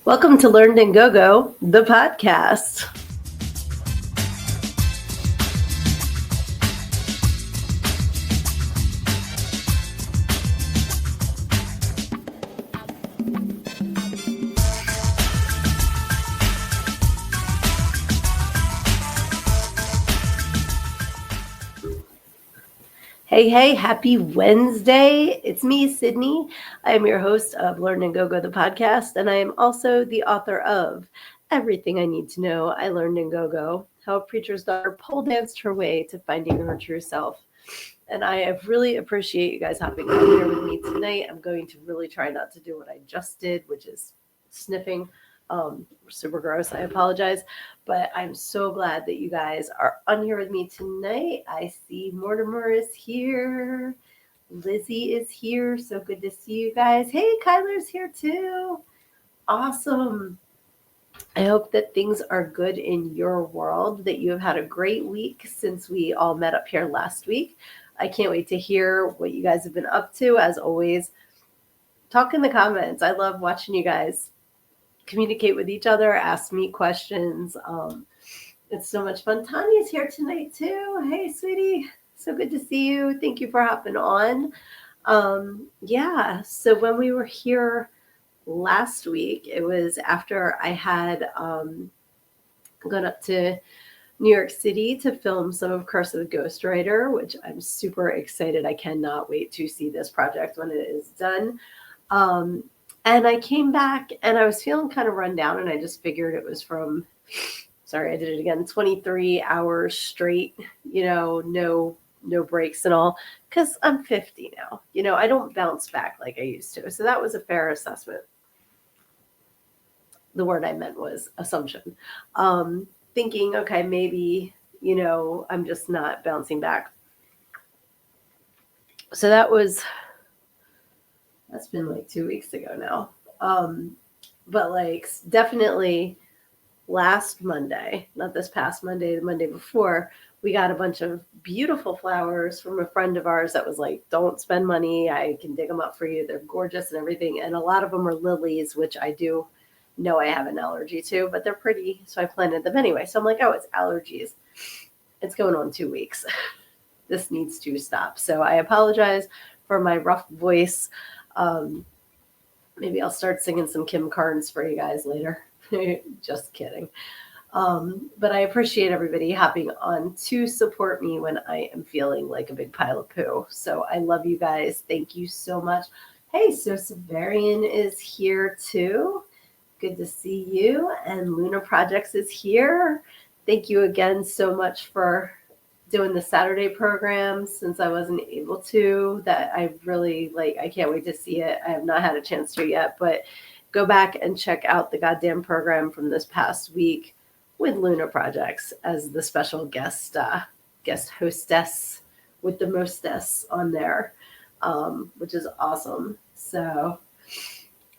Welcome to Learned and Go-Go, the podcast. Hey, happy Wednesday. It's me, Sydnee. I am your host of Learn and Go-Go, the podcast, and I am also the author of Everything I Need to Know, I Learned in Go-Go, How a Preacher's Daughter Pole Danced Her Way to Finding Her True Self. And I really appreciate you guys hopping on here with me tonight. I'm going to really try not to do what I just did, which is sniffing. Super gross. I apologize. But I'm so glad that you guys are on here with me tonight. I see Mortimer is here. Lizzie is here. So good to see you guys. Hey, Kyler's here too. Awesome. I hope that things are good in your world, that you have had a great week since we all met up here last week. I can't wait to hear what you guys have been up to. As always, talk in the comments. I love watching you guys communicate with each other, ask me questions. It's so much fun. Tanya's here tonight too. Hey, sweetie. So good to see you. Thank you for hopping on. So when we were here last week, it was after I had gone up to New York City to film some of Curse of the Ghostwriter, which I'm super excited. I cannot wait to see this project when it is done. And I came back and I was feeling kind of run down, and I just figured it was from, sorry, I did it again, 23 hours straight, no breaks and all, because I'm 50 now. I don't bounce back like I used to. So that was a fair assessment. The word I meant was assumption. Thinking, okay, maybe, I'm just not bouncing back. So that's been like 2 weeks ago now. But like definitely last Monday, not this past Monday, the Monday before, we got a bunch of beautiful flowers from a friend of ours that was like, don't spend money. I can dig them up for you. They're gorgeous and everything. And a lot of them are lilies, which I do know I have an allergy to, but they're pretty. So I planted them anyway. So I'm like, oh, it's allergies. It's going on 2 weeks. This needs to stop. So I apologize for my rough voice. Maybe I'll start singing some Kim Carnes for you guys later. Just kidding. But I appreciate everybody hopping on to support me when I am feeling like a big pile of poo. So I love you guys. Thank you so much. Hey, so Severian is here too. Good to see you. And Luna Projects is here. Thank you again so much for doing the Saturday program since I wasn't able to. That I really like. I can't wait to see it. I have not had a chance to yet, but go back and check out the goddamn program from this past week with Luna Projects as the special guest hostess with the mostess on there, which is awesome. So,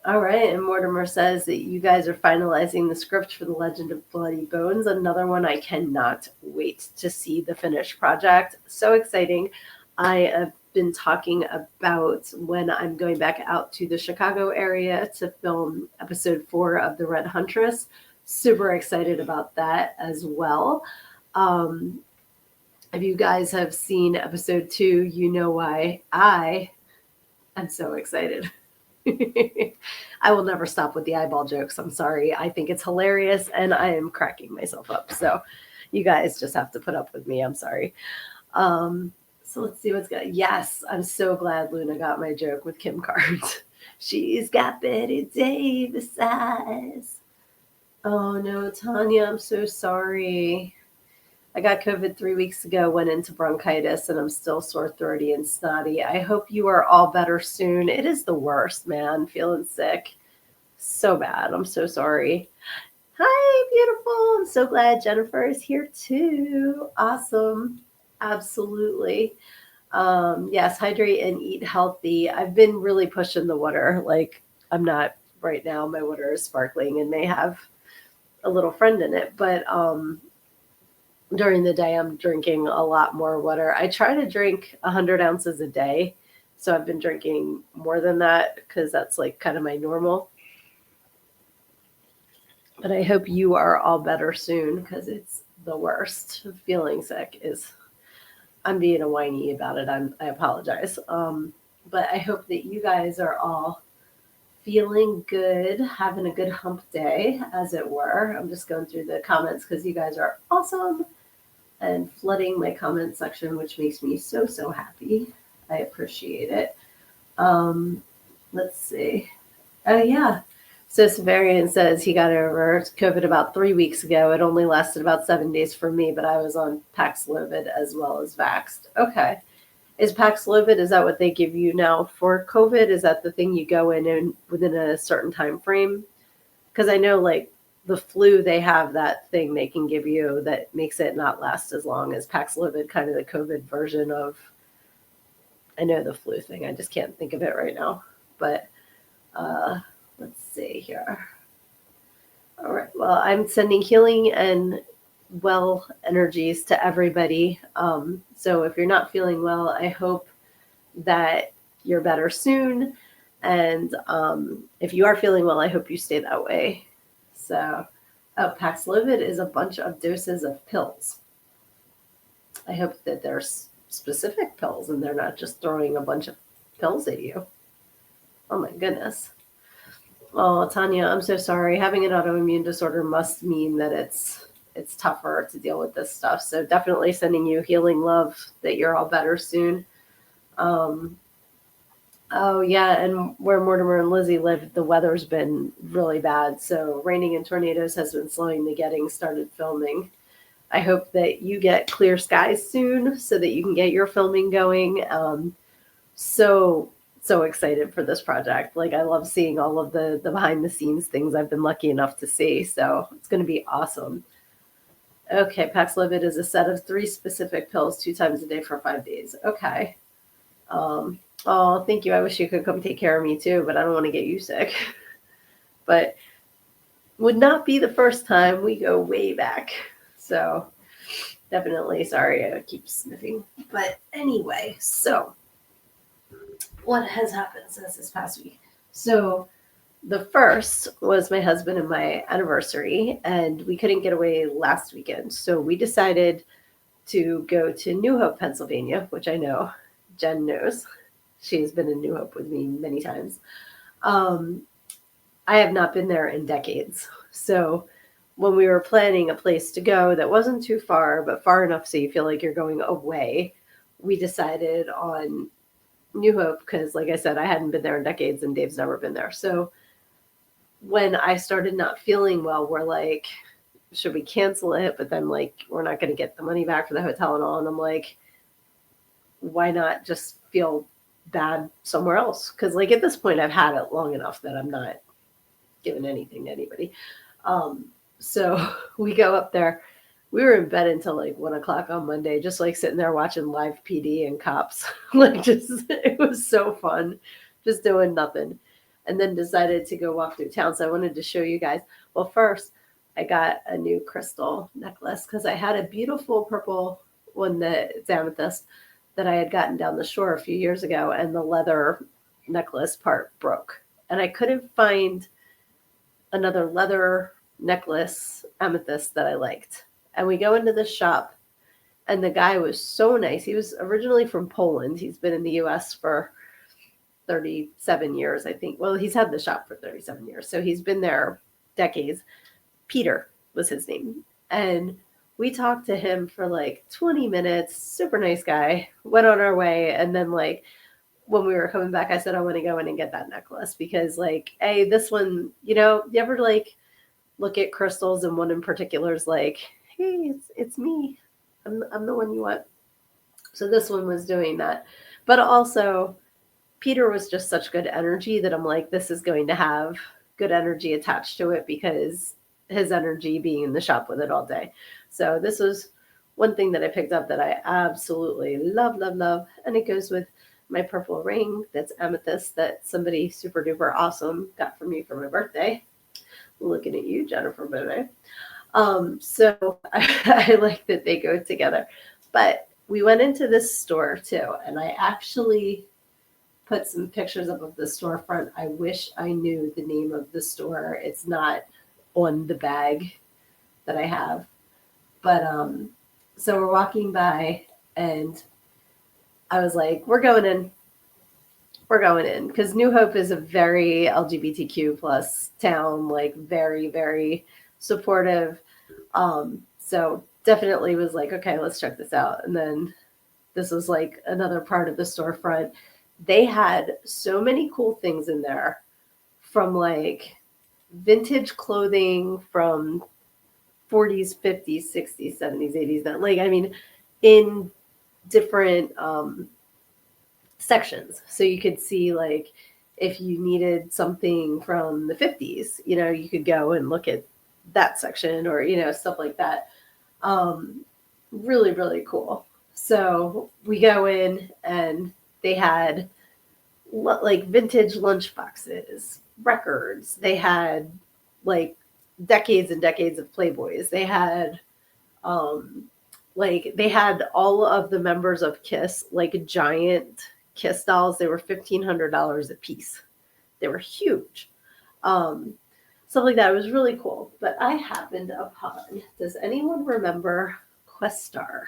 all right. And Mortimer says that you guys are finalizing the script for The Legend of Bloody Bones. Another one. I cannot wait to see the finished project. So exciting. I have been talking about when I'm going back out to the Chicago area to film episode 4 of The Red Huntress. Super excited about that as well. If you guys have seen episode 2, you know why I am so excited. I will never stop with the eyeball jokes. I'm sorry. I think it's hilarious and I am cracking myself up. So you guys just have to put up with me. I'm sorry. So let's see what's good. Yes, I'm so glad Luna got my joke with Kim Carnes. She's got Betty Davis eyes. Oh no, Tanya, I'm so sorry. I got COVID 3 weeks ago, went into bronchitis, and I'm still sore throaty and snotty. I hope you are all better soon. It is the worst, man, feeling sick. So bad. I'm so sorry. Hi, beautiful. I'm so glad Jennifer is here too. Awesome. Absolutely. Yes, hydrate and eat healthy. I've been really pushing the water. Like, I'm not right now. My water is sparkling and may have a little friend in it, but during the day, I'm drinking a lot more water. I try to drink 100 ounces a day. So I've been drinking more than that because that's like kind of my normal. But I hope you are all better soon, because it's the worst. Feeling sick is, I'm being a whiny about it. I apologize. But I hope that you guys are all feeling good, having a good hump day, as it were. I'm just going through the comments because you guys are awesome and flooding my comment section, which makes me so, so happy. I appreciate it. Let's see. Oh, yeah. So Severian says he got over COVID about 3 weeks ago. It only lasted about 7 days for me, but I was on Paxlovid as well as Vaxxed. Okay. Is Paxlovid, is that what they give you now for COVID? Is that the thing you go in and within a certain time frame? Because I know, like, the flu, they have that thing they can give you that makes it not last as long as Paxlovid, kind of the COVID version of, I know the flu thing. I just can't think of it right now. But let's see here. All right. Well, I'm sending healing and well energies to everybody. So if you're not feeling well, I hope that you're better soon. And if you are feeling well, I hope you stay that way. So, Paxlovid is a bunch of doses of pills. I hope that there's specific pills and they're not just throwing a bunch of pills at you. Oh my goodness. Oh, Tanya, I'm so sorry. Having an autoimmune disorder must mean that it's tougher to deal with this stuff. So definitely sending you healing love, that you're all better soon. Oh yeah, and where Mortimer and Lizzie live, the weather's been really bad. So raining and tornadoes has been slowing the getting started filming. I hope that you get clear skies soon so that you can get your filming going. So excited for this project. Like, I love seeing all of the behind the scenes things I've been lucky enough to see. So it's going to be awesome. Okay, Paxlovid is a set of 3 specific pills 2 times a day for 5 days. Okay. Oh, thank you. I wish you could come take care of me too, but I don't want to get you sick. But would not be the first time. We go way back. So definitely sorry I keep sniffing. But anyway, so what has happened since this past week? So the first was my husband and my anniversary, and we couldn't get away last weekend. So we decided to go to New Hope, Pennsylvania, which I know Jen knows. She's been in New Hope with me many times. I have not been there in decades. So when we were planning a place to go that wasn't too far, but far enough so you feel like you're going away, we decided on New Hope because, like I said, I hadn't been there in decades and Dave's never been there. So when I started not feeling well, we're like, should we cancel it? But then, like, we're not going to get the money back for the hotel and all. And I'm like, why not just feel bad somewhere else? Because, like, at this point, I've had it long enough that I'm not giving anything to anybody. So we go up there. We were in bed until like 1 o'clock on Monday, just like sitting there watching live PD and cops. Like, just, it was so fun, just doing nothing. And then decided to go walk through town. So I wanted to show you guys. Well, first, I got a new crystal necklace because I had a beautiful purple one that's amethyst that I had gotten down the shore a few years ago, and the leather necklace part broke. And I couldn't find another leather necklace amethyst that I liked. And we go into the shop, and the guy was so nice. He was originally from Poland. He's been in the US for 37 years, I think. Well, he's had the shop for 37 years. So he's been there decades. Peter was his name. And we talked to him for like 20 minutes. Super nice guy. Went on our way. And then, like, when we were coming back, I said, I want to go in and get that necklace because, like, hey, this one, you ever like look at crystals and one in particular is like, hey, it's me. I'm the one you want. So this one was doing that. But also, Peter was just such good energy that I'm like, this is going to have good energy attached to it because his energy being in the shop with it all day. So this was one thing that I picked up that I absolutely love, love, love. And it goes with my purple ring that's amethyst that somebody super duper awesome got for me for my birthday. Looking at you, Jennifer, baby. So I like that they go together. But we went into this store too, and I actually put some pictures up of the storefront. I wish I knew the name of the store. It's not on the bag that I have. But so we're walking by, and I was like, we're going in. We're going in, because New Hope is a very LGBTQ plus town, like very, very supportive. So definitely was like, okay, let's check this out. And then this was like another part of the storefront. They had so many cool things in there, from like vintage clothing from 40s, 50s, 60s, 70s, 80s. That, like, I mean, in different sections. So you could see, like, if you needed something from the 50s, you know, you could go and look at that section, or, you know, stuff like that. Really, really cool. So we go in, and they had like vintage lunch boxes, records. They had like decades and decades of Playboys. They had like they had all of the members of Kiss, like giant Kiss dolls. They were $1,500 a piece. They were huge. Stuff like that. It was really cool. But I happened upon, does anyone remember Questar?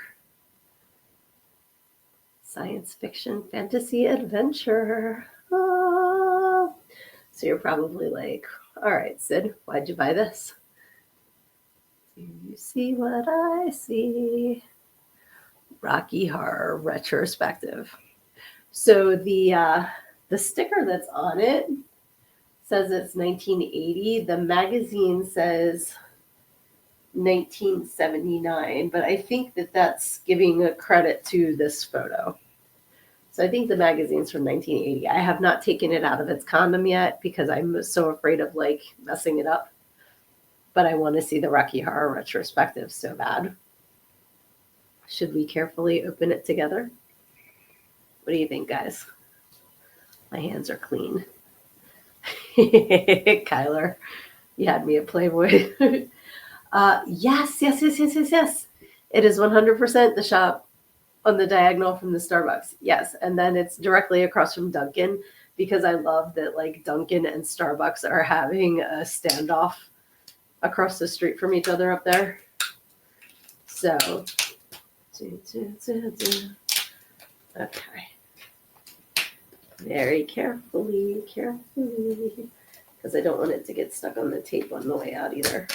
Science fiction, fantasy, adventure. So you're probably like, all right, Sid, why'd you buy this? Do you see what I see? Rocky Horror Retrospective. So the sticker that's on it says it's 1980. The magazine says 1979, but I think that that's giving a credit to this photo. So I think the magazine's from 1980. I have not taken it out of its condom yet, because I'm so afraid of like messing it up. But I want to see the Rocky Horror Retrospective so bad. Should we carefully open it together? What do you think, guys? My hands are clean. Kyler, you had me at Playboy. Yes. It is 100% the shop on the diagonal from the Starbucks. Yes. And then it's directly across from Dunkin', because I love that like Dunkin' and Starbucks are having a standoff across the street from each other up there. So, okay. Very carefully, because I don't want it to get stuck on the tape on the way out either.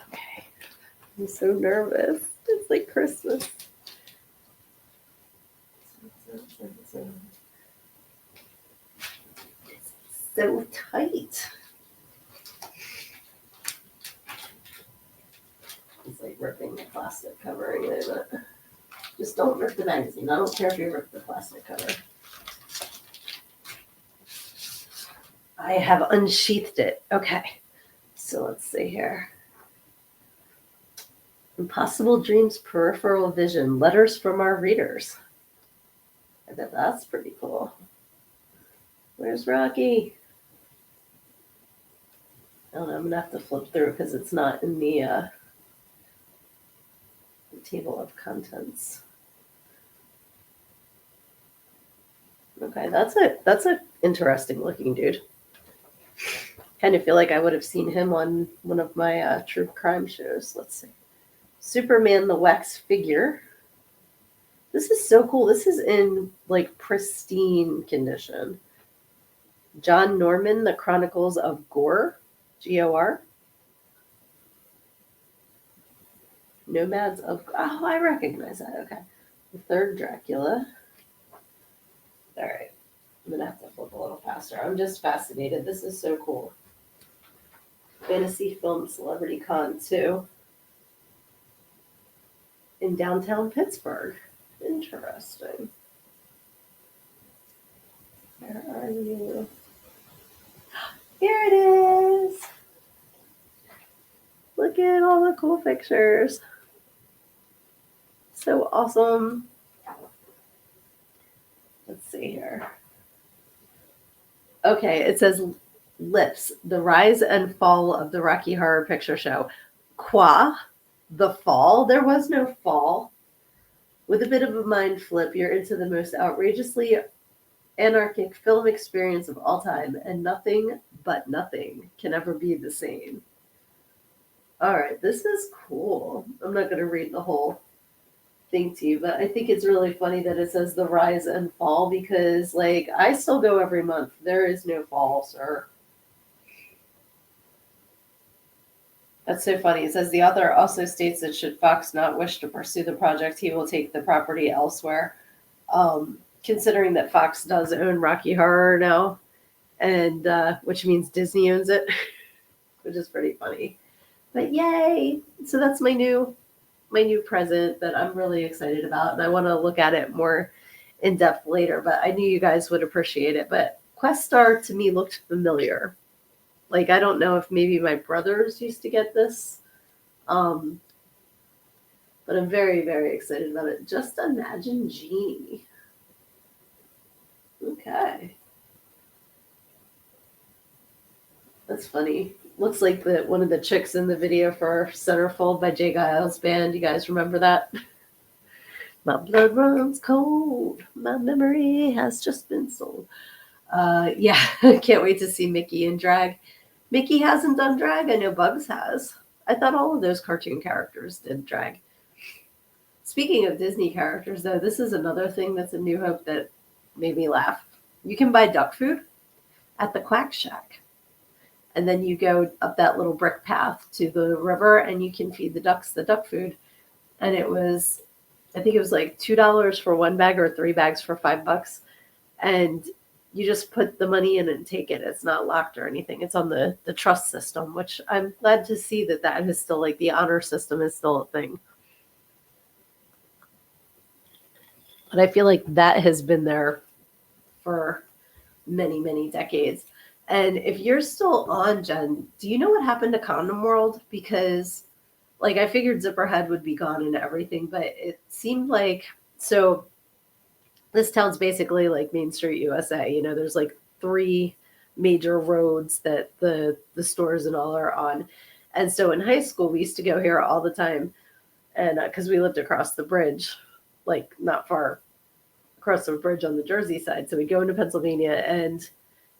Okay. I'm so nervous. It's like Christmas. It's so tight. It's like ripping the plastic covering it. Just don't rip the magazine. I don't care if you rip the plastic cover. I have unsheathed it. Okay. So let's see here. Impossible Dreams, Peripheral Vision, Letters from Our Readers. I bet that's pretty cool. Where's Rocky? I don't know. I'm going to have to flip through, because it's not in the table of contents. Okay, that's a interesting looking dude. Kind of feel like I would have seen him on one of my true crime shows. Let's see. Superman the wax figure. This is so cool. This is in like pristine condition. John Norman, The Chronicles of Gore, G-O-R. Nomads of, oh, I recognize that. Okay. The Third Dracula. All right. I'm going to have to flip a little faster. I'm just fascinated. This is so cool. Fantasy Film Celebrity Con 2 in downtown Pittsburgh. Interesting. Where are you? Here it is. Look at all the cool pictures. So awesome. Let's see here. Okay, it says Lips, the Rise and Fall of the Rocky Horror Picture Show. Qua, the fall? There was no fall. With a bit of a mind flip, you're into the most outrageously anarchic film experience of all time, and nothing but nothing can ever be the same. All right, this is cool. I'm not going to read the whole thing to you, but I think it's really funny that it says the rise and fall because, like, I still go every month. There is no fall, sir. That's so funny. It says the author also states that should Fox not wish to pursue the project, he will take the property elsewhere. Considering that Fox does own Rocky Horror now, and which means Disney owns it, which is pretty funny. But yay! So that's my new present that I'm really excited about, and I want to look at it more in depth later. But I knew you guys would appreciate it. But Questar to me looked familiar. Like, I don't know if maybe my brothers used to get this. But I'm very, very excited about it. Just imagine Genie. Okay. That's funny. Looks like one of the chicks in the video for Centerfold by Jay Giles Band. You guys remember that? My blood runs cold. My memory has just been sold. Yeah, can't wait to see Mickey in drag. Mickey hasn't done drag. I know Bugs has. I thought all of those cartoon characters did drag. Speaking of Disney characters, though, this is another thing that's a New Hope that made me laugh. You can buy duck food at the Quack Shack. And then you go up that little brick path to the river and you can feed the ducks the duck food. And I think it was like $2 for one bag or 3 bags for $5. And you just put the money in and take it. It's not locked or anything. It's on the trust system, which I'm glad to see that is still, like, the honor system is still a thing. But I feel like that has been there for many, many decades. And if you're still on, Jen, do you know what happened to Condom World? Because, like, I figured Zipperhead would be gone and everything, but it seemed like, so this town's basically like Main Street, USA. You know, there's like 3 major roads that the stores and all are on. And so in high school, we used to go here all the time. And because we lived across the bridge, like not far across the bridge on the Jersey side. So we'd go into Pennsylvania and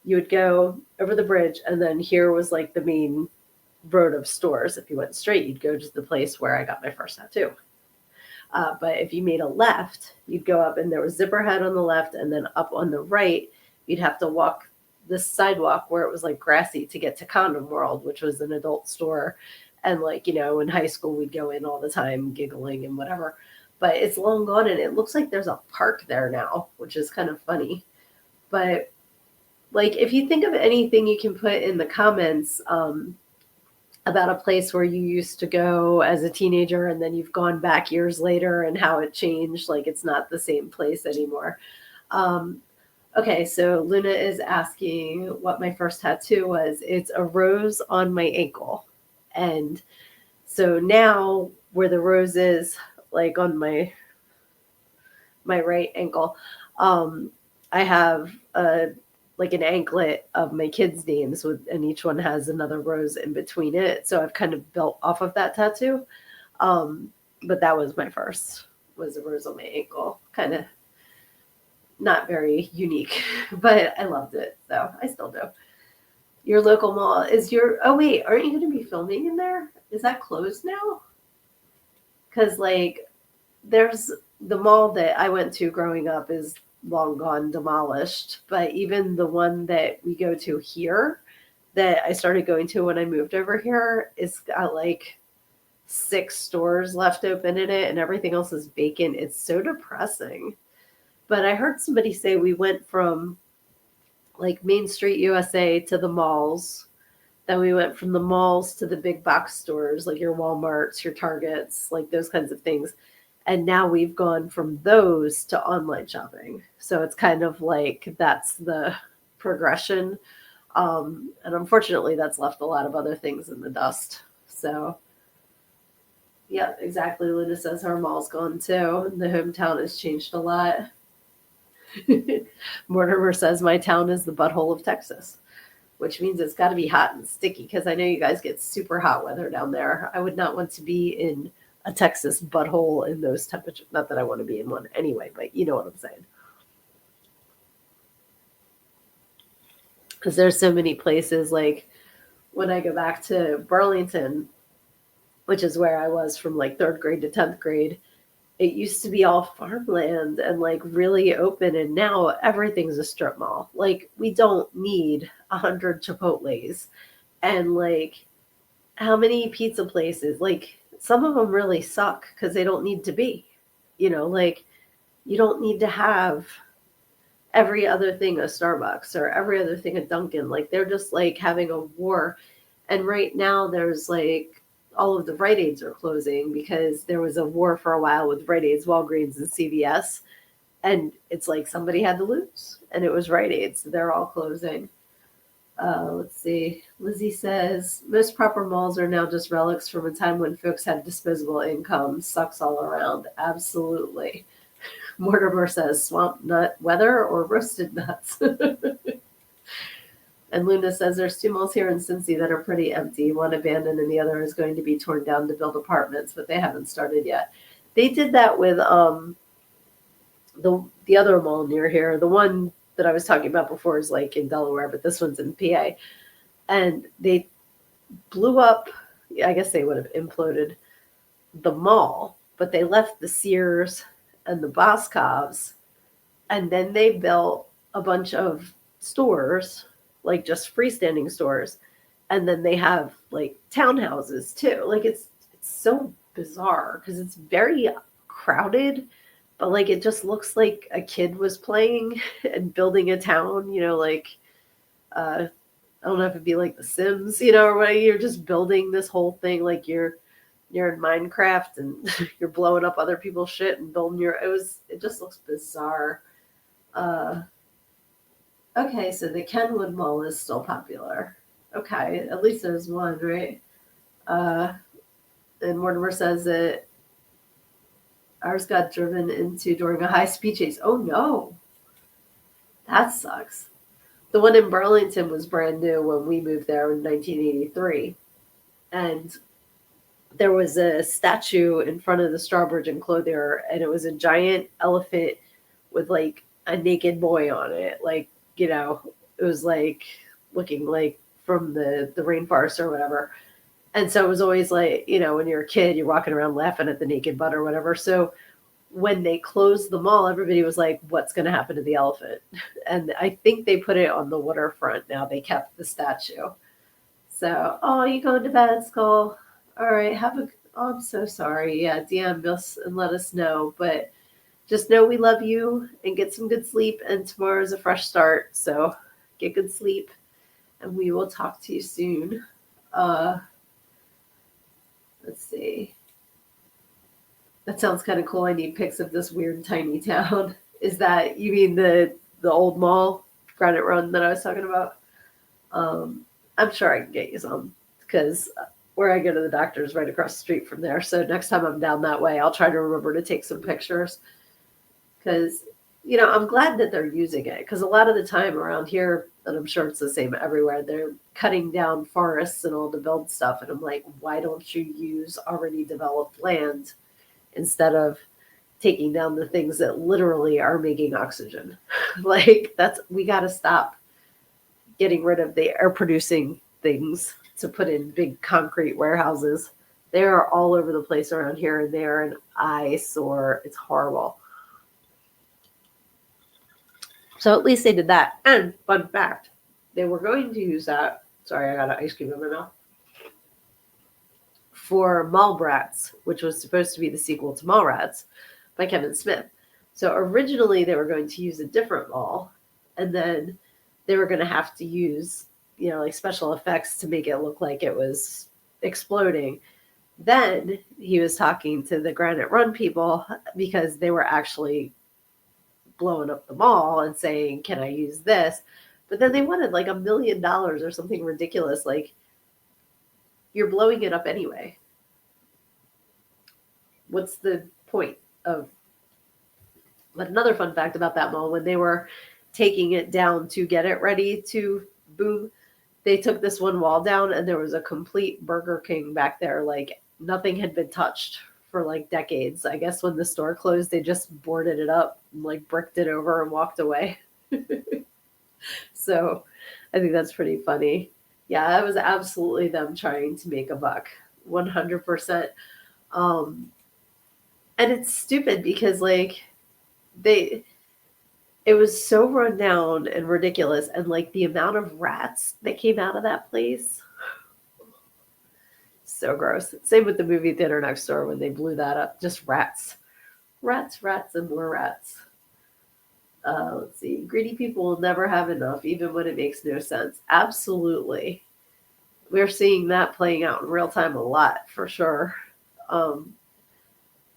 you would go over the bridge. And then here was like the main road of stores. If you went straight, you'd go to the place where I got my first tattoo. But if you made a left, you'd go up and there was Zipperhead on the left, and then up on the right, you'd have to walk this sidewalk where it was like grassy to get to Condom World, which was an adult store. And like, you know, in high school, we'd go in all the time giggling and whatever. But it's long gone, and it looks like there's a park there now, which is kind of funny. But like, if you think of anything you can put in the comments, about a place where you used to go as a teenager and then you've gone back years later and how it changed. Like, it's not the same place anymore. Okay, so Luna is asking what my first tattoo was. It's a rose on my ankle. And so now where the rose is, like on my right ankle, I have like an anklet of my kids' names and each one has another rose in between it. So I've kind of built off of that tattoo. But that was my first, was a rose on my ankle. Kind of not very unique, but I loved it. So I still do. Your local mall is oh wait, aren't you going to be filming in there? Is that closed now? Because like there's the mall that I went to growing up is long gone, demolished, but even the one that we go to here that I started going to when I moved over here is got like 6 stores left open in it and everything else is vacant. It's so depressing. But I heard somebody say we went from like Main Street USA to the malls. Then we went from the malls to the big box stores, like your Walmarts, your Targets, like those kinds of things. And now we've gone from those to online shopping. So it's kind of like that's the progression. And unfortunately, that's left a lot of other things in the dust. So, yeah, exactly. Luna says her mall's gone too. The hometown has changed a lot. Mortimer says my town is the butthole of Texas, which means it's got to be hot and sticky because I know you guys get super hot weather down there. I would not want to be in a Texas butthole in those temperatures. Not that I want to be in one anyway, but you know what I'm saying. because there's so many places, like when I go back to Burlington, which is where I was from like 3rd grade to 10th grade, it used to be all farmland and like really open, and now everything's a strip mall. Like we don't need 100 Chipotles, and like how many pizza places, like some of them really suck because they don't need to be, like you don't need to have every other thing a Starbucks or every other thing a Dunkin'. Like they're just like having a war. And right now there's like all of the Rite Aids are closing because there was a war for a while with Rite Aids, Walgreens, and CVS. And it's like somebody had to lose, and it was Rite Aids. So they're all closing. Let's see. Lizzie says most proper malls are now just relics from a time when folks had disposable income. Sucks all around. Absolutely. Mortimer says swamp nut weather or roasted nuts. And Luna says there's 2 malls here in Cincy that are pretty empty. One abandoned and the other is going to be torn down to build apartments, but they haven't started yet. They did that with the other mall near here. The one that I was talking about before is like in Delaware, but this one's in PA. And they blew up, I guess they would have imploded the mall, but they left the Sears and the Boscovs, and then they built a bunch of stores, like just freestanding stores, and then they have like townhouses too. Like it's so bizarre because it's very crowded, but like it just looks like a kid was playing and building a town, like I don't know if it'd be like The Sims, or what, you're just building this whole thing like you're in Minecraft and you're blowing up other people's shit and building it just looks bizarre. Okay, so the Kenwood Mall is still popular. Okay, at least there's one, right? And Mortimer says that ours got driven into during a high-speed chase. Oh, no. That sucks. The one in Burlington was brand new when we moved there in 1983. And there was a statue in front of the Strawbridge enclosure, and it was a giant elephant with like a naked boy on it. Like, it was like looking like from the rainforest or whatever. And so it was always like, when you're a kid, you're walking around laughing at the naked butt or whatever. So when they closed the mall, everybody was like, what's going to happen to the elephant? And I think they put it on the waterfront now. They kept the statue. So, oh, you going to bed, Skull? All right, I'm so sorry. Yeah, DM us and let us know. But just know we love you and get some good sleep. And tomorrow is a fresh start. So get good sleep. And we will talk to you soon. Let's see. That sounds kind of cool. I need pics of this weird tiny town. Is that, you mean the old mall, Granite Run, that I was talking about? I'm sure I can get you some, because where I go to the doctor is right across the street from there. So next time I'm down that way, I'll try to remember to take some pictures. Because, I'm glad that they're using it. Because a lot of the time around here, and I'm sure it's the same everywhere, they're cutting down forests and all to build stuff. And I'm like, why don't you use already developed land instead of taking down the things that literally are making oxygen? Like, we got to stop getting rid of the air producing things to put in big concrete warehouses. They are all over the place around here, and they are an eyesore. It's horrible. So at least they did that. And fun fact, they were going to use that. Sorry, I got an ice cream in my mouth. For Mallrats, which was supposed to be the sequel to Mallrats by Kevin Smith. So originally they were going to use a different mall, and then they were going to have to use, like special effects to make it look like it was exploding. Then he was talking to the Granite Run people because they were actually blowing up the mall and saying, can I use this? But then they wanted like $1 million or something ridiculous. Like, you're blowing it up anyway. What's the point of? But another fun fact about that mall, when they were taking it down to get it ready to boom, they took this one wall down and there was a complete Burger King back there. Like, nothing had been touched for like decades. I guess when the store closed, they just boarded it up and like bricked it over and walked away. So I think that's pretty funny. Yeah, that was absolutely them trying to make a buck. 100%. Um, and it's stupid because like they it was so run down and ridiculous, and like the amount of rats that came out of that place, so gross. Same with the movie theater next door when they blew that up. Just rats. Rats, rats, and more rats. Let's see. Greedy people will never have enough, even when it makes no sense. Absolutely. We're seeing that playing out in real time a lot, for sure. Um,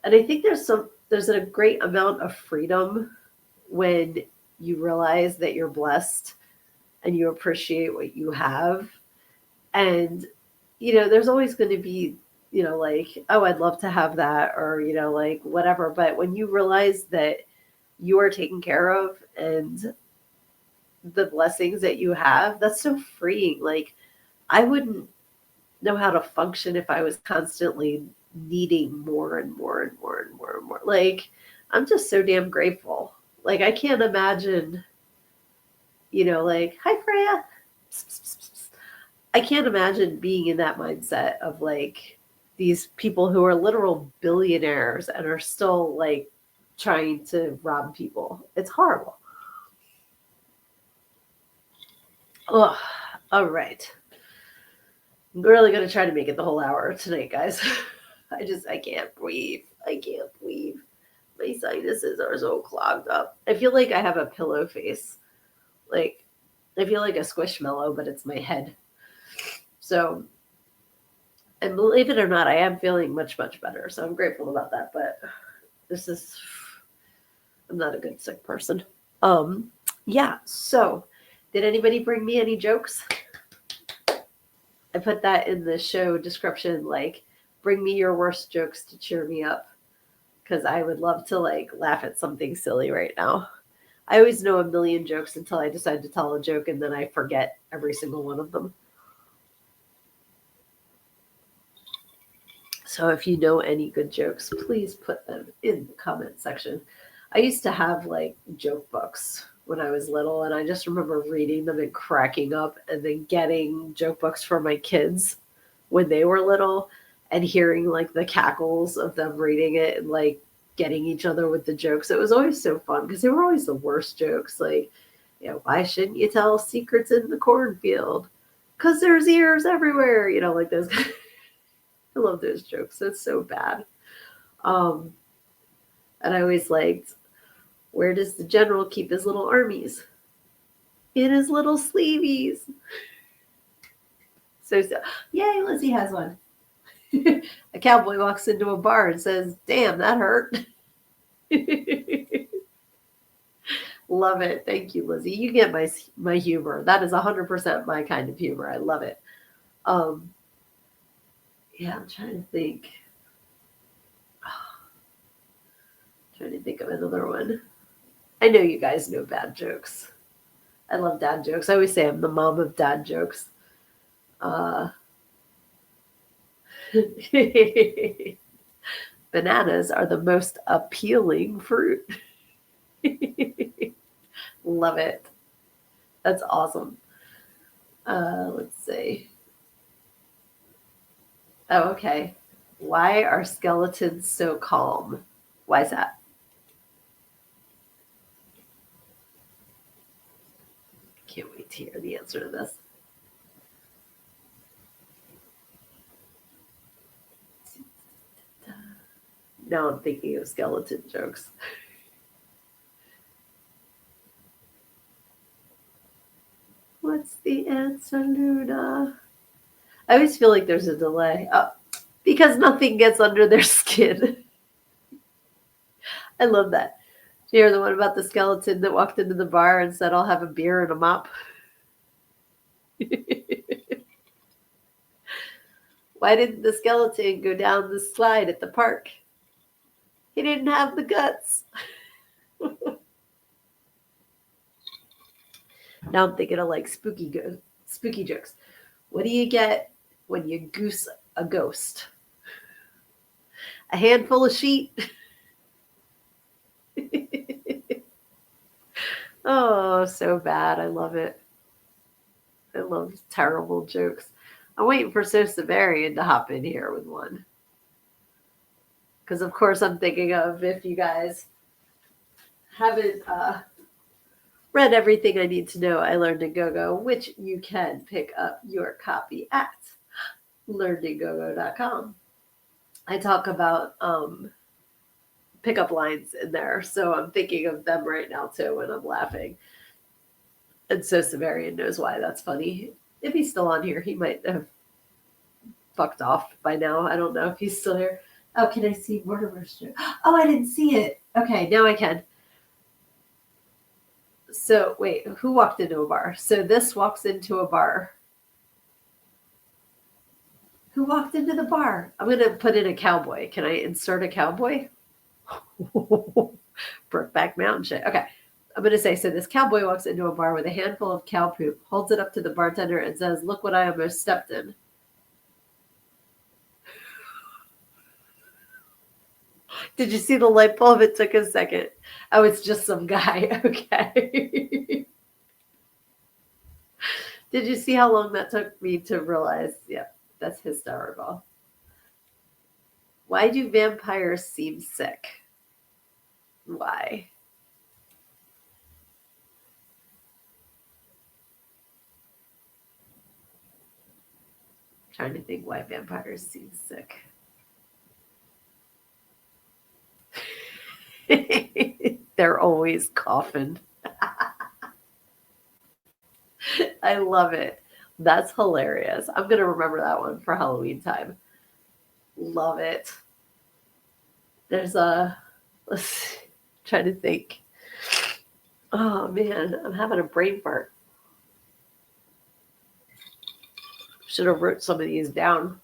and I think there's a great amount of freedom when you realize that you're blessed and you appreciate what you have. And, there's always going to be, like, oh, I'd love to have that, or, like whatever. But when you realize that you are taken care of and the blessings that you have, that's so freeing. Like, I wouldn't know how to function if I was constantly needing more and more and more and more and more. Like, I'm just so damn grateful. Like, I can't imagine, like, hi, Freya. I can't imagine being in that mindset of like these people who are literal billionaires and are still like trying to rob people. It's horrible. Oh, all right. I'm really going to try to make it the whole hour tonight, guys. I can't breathe. I can't breathe. My sinuses are so clogged up. I feel like I have a pillow face. Like, I feel like a squishmallow, but it's my head. So, and believe it or not, I am feeling much, much better. So I'm grateful about that. But I'm not a good sick person. Yeah. So, did anybody bring me any jokes? I put that in the show description, like, bring me your worst jokes to cheer me up. Because I would love to, like, laugh at something silly right now. I always know a million jokes until I decide to tell a joke, and then I forget every single one of them. So if you know any good jokes, please put them in the comment section. I used to have, like, joke books when I was little, and I just remember reading them and cracking up, and then getting joke books for my kids when they were little and hearing like the cackles of them reading it and like getting each other with the jokes. It was always so fun because they were always the worst jokes. Like, why shouldn't you tell secrets in the cornfield? Because there's ears everywhere. Like those. I love those jokes. It's so bad. And I always liked, where does the general keep his little armies? In his little sleeveys. So, yay, Lizzie has one. A cowboy walks into a bar and says, damn, that hurt. Love it. Thank you, Lizzie. You get my humor. That is 100% my kind of humor. I love it. Yeah, I'm trying to think. Trying to think of another one. I know you guys know bad jokes. I love dad jokes. I always say I'm the mom of dad jokes. Bananas are the most appealing fruit. Love it. That's awesome. Let's see. Oh, okay. Why are skeletons so calm? Why is that? Can't wait to hear the answer to this. Now I'm thinking of skeleton jokes. What's the answer, Luna? I always feel like there's a delay. Oh, because nothing gets under their skin. I love that. Did you hear the one about the skeleton that walked into the bar and said, I'll have a beer and a mop? Why didn't the skeleton go down the slide at the park? He didn't have the guts. Now I'm thinking of like spooky jokes. What do you get when you goose a ghost? A handful of sheet. Oh, so bad. I love it. I love terrible jokes. I'm waiting for Sosavarian to hop in here with one. Because, of course, I'm thinking of if you guys haven't read everything I need to know, I learned in GoGo, which you can pick up your copy at learnedingogo.com. I talk about pickup lines in there, so I'm thinking of them right now too when I'm laughing. And so Severian knows why that's funny. If he's still on here, he might have fucked off by now. I don't know if he's still here. Oh, can I see Mortimer's joke? Oh, I didn't see it. Okay, now I can. So wait, who walked into a bar? So this walks into a bar. Who walked into the bar? I'm going to put in a cowboy. Can I insert a cowboy? Brokeback Mountain shit. Okay. I'm going to say, so this cowboy walks into a bar with a handful of cow poop, holds it up to the bartender and says, "Look what I almost stepped in." Did you see the light bulb? It took a second. Oh, it's just some guy. Okay. Did you see how long that took me to realize? Yeah, that's hysterical. Why do vampires seem sick? Why? I'm trying to think why vampires seem sick. They're always coughing. I love it. That's hilarious. I'm going to remember that one for Halloween time. Love it. There's let's try to think. Oh man, I'm having a brain fart. Should have wrote some of these down.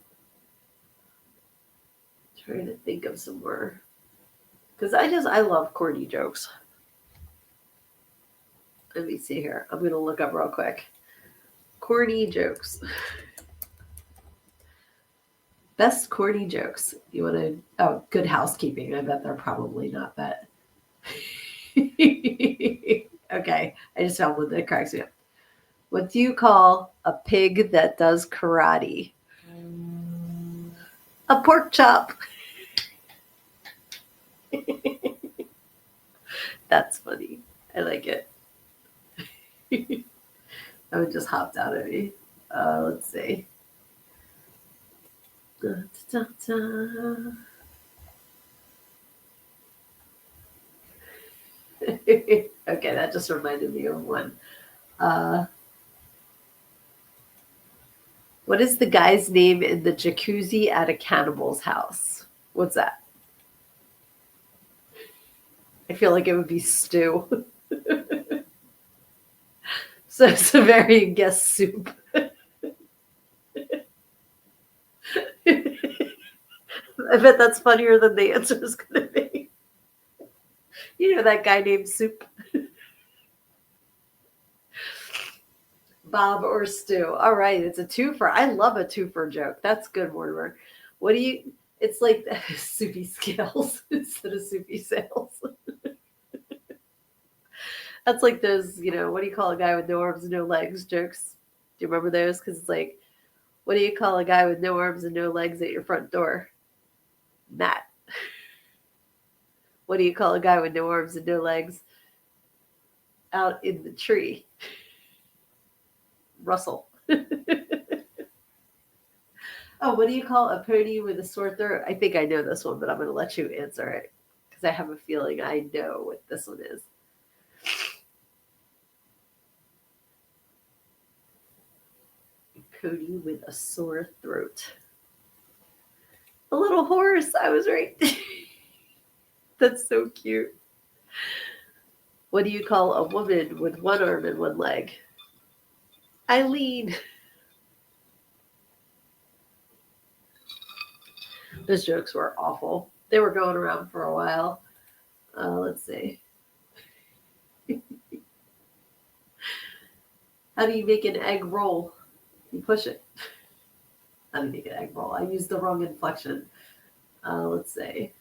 Trying to think of some more. Because I love corny jokes. Let me see here. I'm going to look up real quick. Corny jokes. Best corny jokes. You want to... Oh, Good Housekeeping. I bet they're probably not that. Okay. I just found one that cracks me up. What do you call a pig that does karate? A pork chop. That's funny. I like it. That one just hopped out at me. Let's see. Okay, that just reminded me of one. What is the guy's name in the jacuzzi at a cannibal's house? What's that? I feel like it would be Stu. So Severian guess soup. I bet that's funnier than the answer is going to be. You know that guy named Soup? Bob or Stu. All right, it's a twofer. I love a twofer joke. That's good, Mortimer. What do you... It's like soupy scales instead of soupy sales. That's like those, what do you call a guy with no arms and no legs jokes? Do you remember those? Because it's like, what do you call a guy with no arms and no legs at your front door? Matt. What do you call a guy with no arms and no legs out in the tree? Russell. Oh, what do you call a pony with a sore throat? I think I know this one, but I'm going to let you answer it because I have a feeling I know what this one is. Pony with a sore throat. A little horse. I was right. That's so cute. What do you call a woman with one arm and one leg? Eileen. Those jokes were awful. They were going around for a while. Let's see. How do you make an egg roll? You push it. How do you make an egg roll? I used the wrong inflection. Let's see.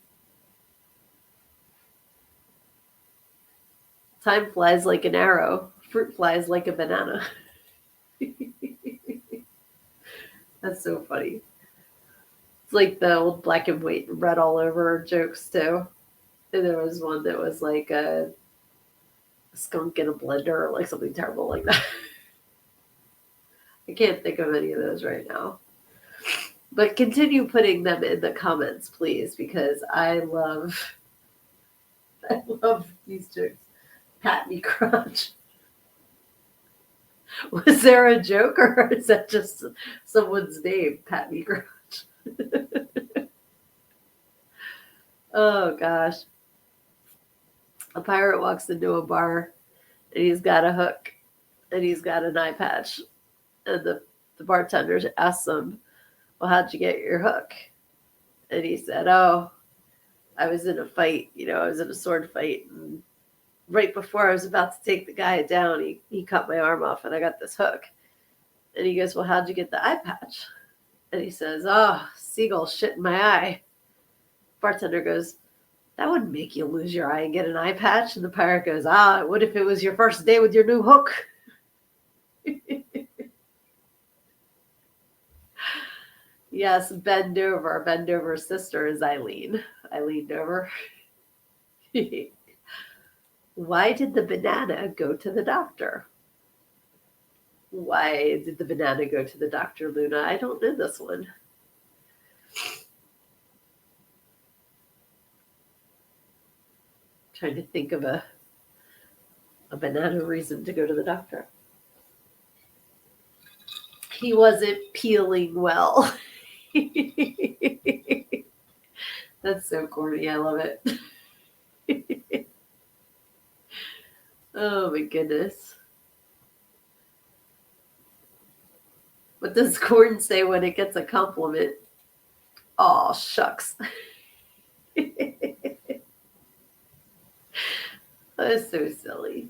Time flies like an arrow. Fruit flies like a banana. That's so funny. It's like the old black and white and red all over jokes too. And there was one that was like a skunk in a blender or like something terrible like that. I can't think of any of those right now. But continue putting them in the comments, please, because I love these jokes. Pat me crotch. Was there a joke or is that just someone's name? Pat me crotch. Oh gosh. A pirate walks into a bar and he's got a hook and he's got an eye patch. And the bartender asks him, well, how'd you get your hook? And he said, oh, I was in a fight. I was in a sword fight. And right before I was about to take the guy down, he cut my arm off and I got this hook. And he goes, well, how'd you get the eye patch? And he says, oh, seagull shit in my eye. Bartender goes, that wouldn't make you lose your eye and get an eye patch. And the pirate goes, it would if it was your first day with your new hook. Yes, bend over. Bend over's sister is Eileen. I leaned over. Why did the banana go to the doctor? Why did the banana go to the doctor, Luna? I don't know this one. Trying to think of a banana reason to go to the doctor. He wasn't peeling well. That's so corny. I love it. Oh my goodness. What does corn say when it gets a compliment? Aw, shucks. That's so silly.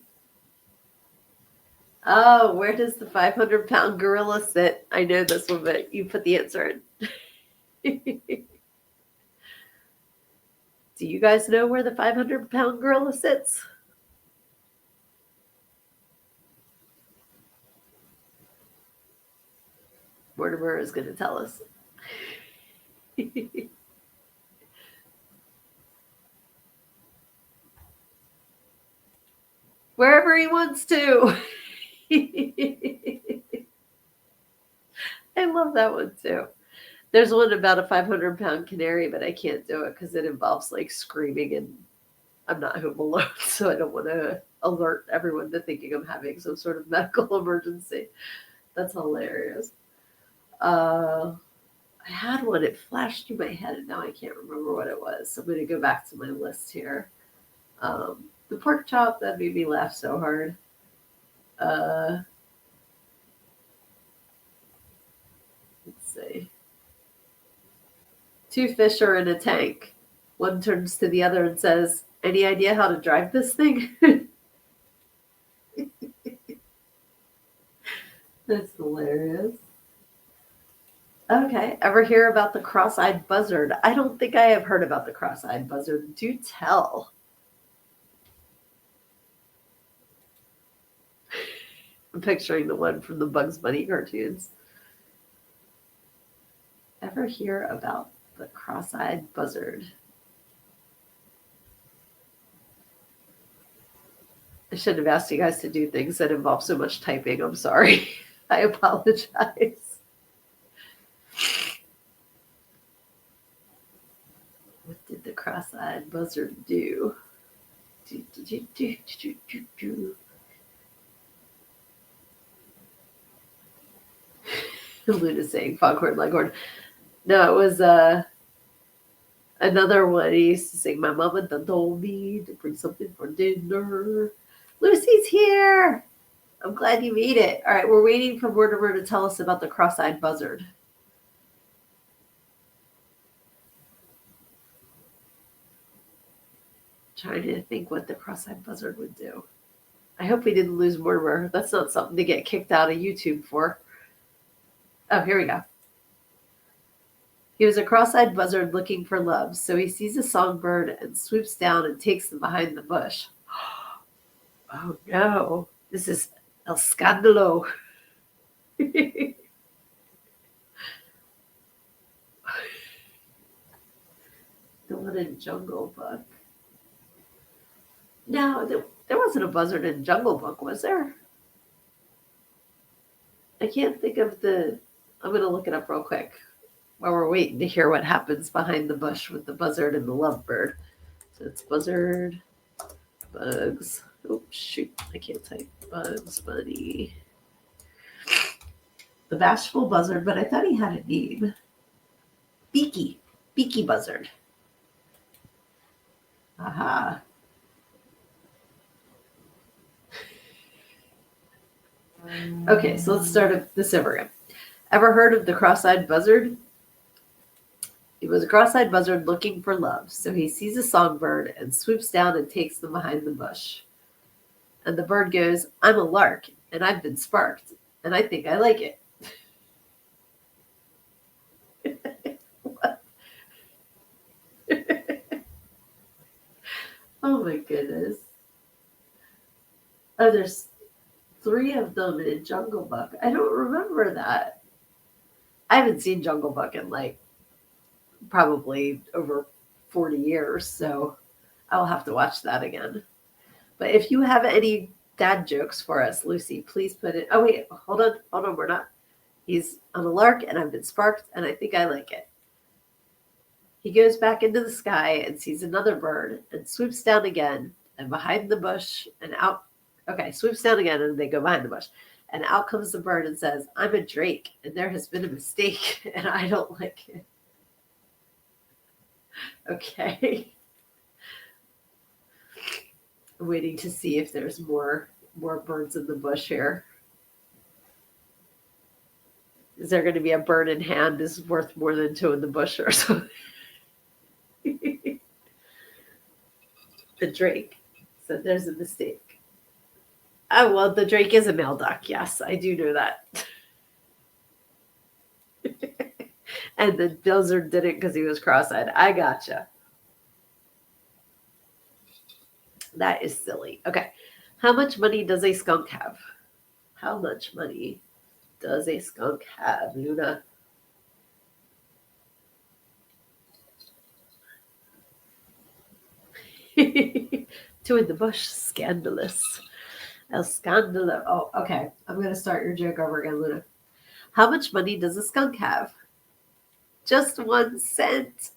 Oh, where does the 500-pound gorilla sit? I know this one, but you put the answer in. Do you guys know where the 500-pound gorilla sits? Mortimer is going to tell us. Wherever he wants to. I love that one too. There's one about a 500-pound canary, but I can't do it because it involves like screaming and I'm not home alone, so I don't want to alert everyone to thinking I'm having some sort of medical emergency. That's hilarious. I had one, it flashed through my head and now I can't remember what it was. So I'm going to go back to my list here. The pork chop, that made me laugh so hard. Let's see. Two fish are in a tank. One turns to the other and says, any idea how to drive this thing? That's hilarious. Okay. Ever hear about the cross-eyed buzzard? I don't think I have heard about the cross-eyed buzzard. Do tell. I'm picturing the one from the Bugs Bunny cartoons. Ever hear about the cross-eyed buzzard? I shouldn't have asked you guys to do things that involve so much typing. I'm sorry. I apologize. What did the cross-eyed buzzard do? Luna saying Foghorn Leghorn. No, it was another one. He used to sing, my mama done told me to bring something for dinner. Lucy's here. I'm glad you made it. All right, we're waiting for Mortimer to tell us about the cross-eyed buzzard. Trying to think what the cross-eyed buzzard would do. I hope we didn't lose Mortimer. That's not something to get kicked out of YouTube for. Oh, here we go. He was a cross-eyed buzzard looking for love, so he sees a songbird and swoops down and takes them behind the bush. Oh no, this is El Scandalo. The one in Jungle Book. No, there wasn't a buzzard in Jungle Book, was there? I can't think of the. I'm going to look it up real quick while we're waiting to hear what happens behind the bush with the buzzard and the lovebird. So it's buzzard, bugs. Oh, shoot. I can't type. Bugs Bunny. The bashful buzzard, but I thought he had a name. Beaky. Beaky Buzzard. Aha. Okay, so let's start this over again. Ever heard of the cross-eyed buzzard? He was a cross-eyed buzzard looking for love, so he sees a songbird and swoops down and takes them behind the bush. And the bird goes, I'm a lark, and I've been sparked, and I think I like it. What? Oh my goodness. Oh, there's 3 of them in Jungle Book. I don't remember that. I haven't seen Jungle Book in like probably over 40 years, so I'll have to watch that again. But if you have any dad jokes for us, Lucy, please put it. Oh wait, hold on, we're not. He's on a lark and I've been sparked and I think I like it. He goes back into the sky and sees another bird and swoops down again and behind the bush and out. Okay, swoops down again and they go behind the bush. And out comes the bird and says, I'm a drake and there has been a mistake and I don't like it. Okay. I'm waiting to see if there's more birds in the bush here. Is there going to be a bird in hand is worth more than 2 in the bush or something? The drake. So there's a mistake. Oh, well, the drake is a male duck. Yes, I do know that. And the buzzard did it because he was cross-eyed. I gotcha. That is silly. Okay. How much money does a skunk have? How much money does a skunk have, Luna? Two in the bush. Scandalous. El scandalo. Oh, okay. I'm going to start your joke over again, Luna. How much money does a skunk have? Just 1 cent.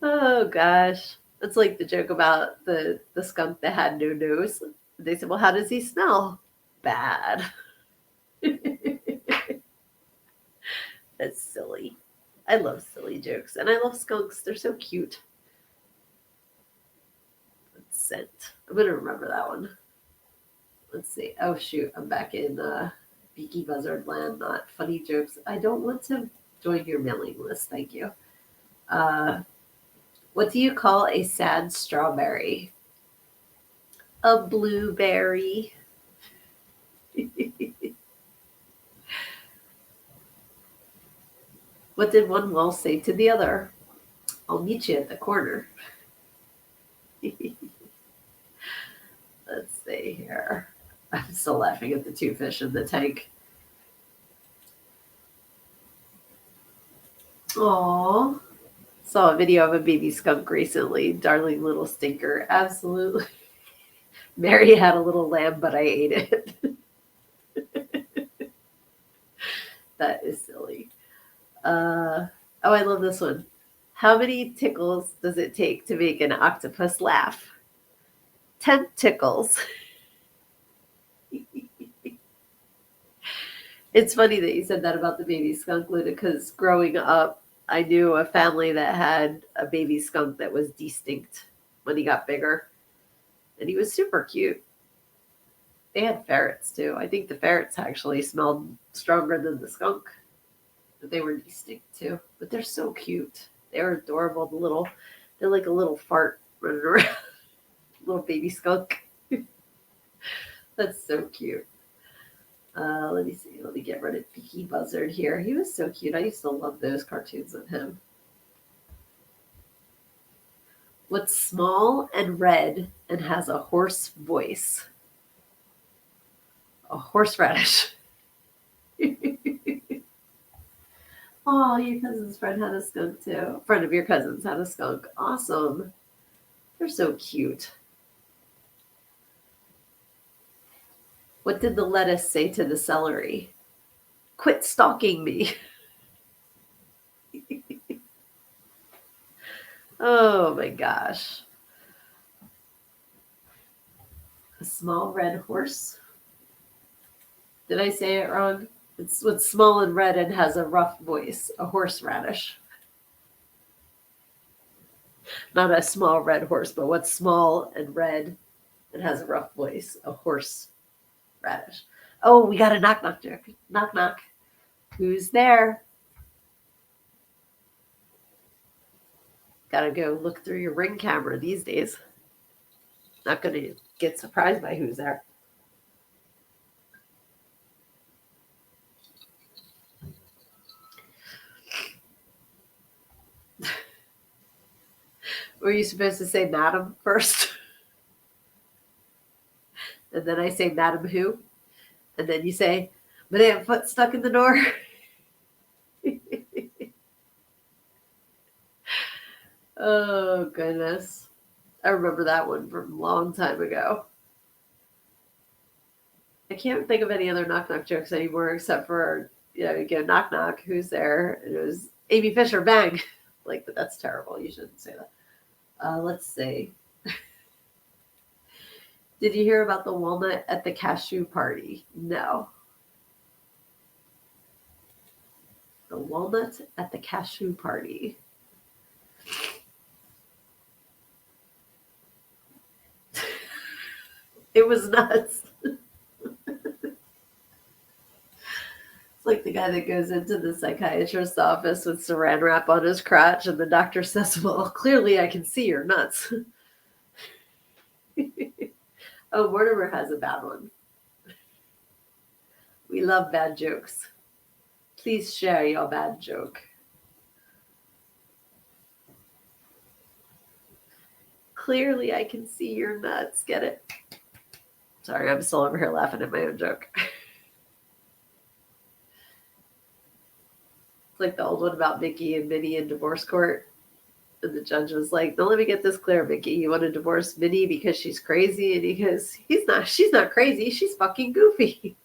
Oh gosh. That's like the joke about the skunk that had no nose. They said, well, how does he smell? Bad. That's silly. I love silly jokes. And I love skunks. They're so cute. Scent. I'm going to remember that one. Let's see. Oh, shoot. I'm back in Beaky Buzzard land, not funny jokes. I don't want to join your mailing list. Thank you. What do you call a sad strawberry? A blueberry. What did one wall say to the other? I'll meet you at the corner. Let's see here. I'm still laughing at the 2 fish in the tank. Aww. Saw a video of a baby skunk recently. Darling little stinker. Absolutely. Mary had a little lamb, but I ate it. That is silly. Oh, I love this one. How many tickles does it take to make an octopus laugh? 10 tickles. It's funny that you said that about the baby skunk, Luna, because growing up, I knew a family that had a baby skunk that was distinct when he got bigger. And he was super cute. They had ferrets, too. I think the ferrets actually smelled stronger than the skunk. But they were distinct, too. But they're so cute. They're adorable. They're like a little fart running around. Little baby skunk. That's so cute. Let me see. Let me get rid of Beaky Buzzard here. He was so cute. I used to love those cartoons of him. What's small and red and has a hoarse voice? A horseradish. Oh, your cousin's friend had a skunk too. Friend of your cousin's had a skunk. Awesome. They're so cute. What did the lettuce say to the celery? Quit stalking me. Oh my gosh. A small red horse. Did I say it wrong? It's what's small and red and has a rough voice. A horseradish. Not a small red horse, but what's small and red and has a rough voice. A horse radish. Oh, we got a knock knock joke. Knock knock. Who's there? Gotta go look through your Ring camera these days. Not gonna get surprised by who's there. Were you supposed to say madam first? And then I say madam who? And then you say, Madame foot stuck in the door. Oh, goodness. I remember that one from a long time ago. I can't think of any other knock knock jokes anymore except for, you go knock knock, who's there? And it was Amy Fisher, bang. Like, but that's terrible. You shouldn't say that. Let's see. Did you hear about the walnut at the cashew party? No. The walnut at the cashew party. It was nuts. It's like the guy that goes into the psychiatrist's office with saran wrap on his crotch, and the doctor says, well, clearly I can see you're nuts. Oh, Mortimer has a bad one. We love bad jokes. Please share your bad joke. Clearly I can see you're nuts. Get it? Sorry, I'm still over here laughing at my own joke. It's like the old one about Mickey and Minnie in divorce court. And the judge was like, now let me get this clear, Mickey. You want to divorce Minnie because she's crazy? And he goes, she's not crazy. She's fucking goofy.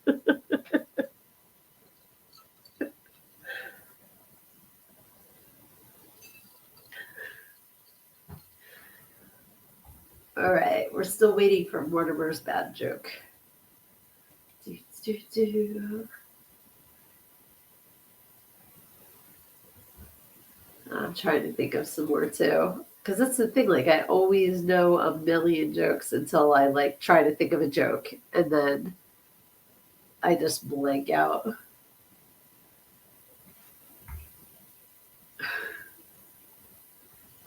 All right, we're still waiting for Mortimer's bad joke. I'm trying to think of some more too. Because that's the thing, like I always know a million jokes until I like try to think of a joke and then I just blank out.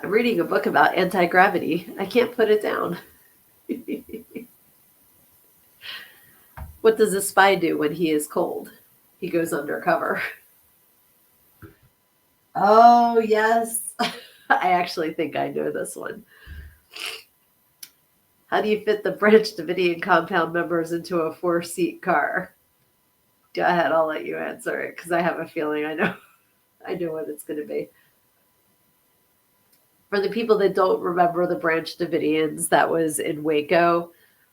I'm reading a book about anti-gravity. I can't put it down. What does a spy do when he is cold? He goes undercover. Oh, yes. I actually think I know this one. How do you fit the Branch Davidian compound members into a 4-seat car? Go ahead, I'll let you answer it because I have a feeling I know what it's going to be. For the people that don't remember the Branch Davidians, that was in Waco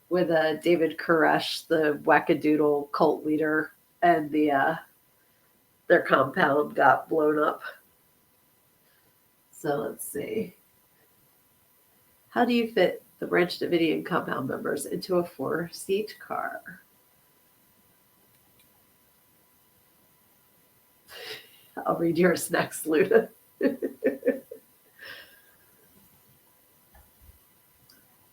with David Koresh, the wackadoodle cult leader, and their compound got blown up. So let's see. How do you fit the Branch Davidian compound members into a 4-seat car? I'll read yours next, Luna.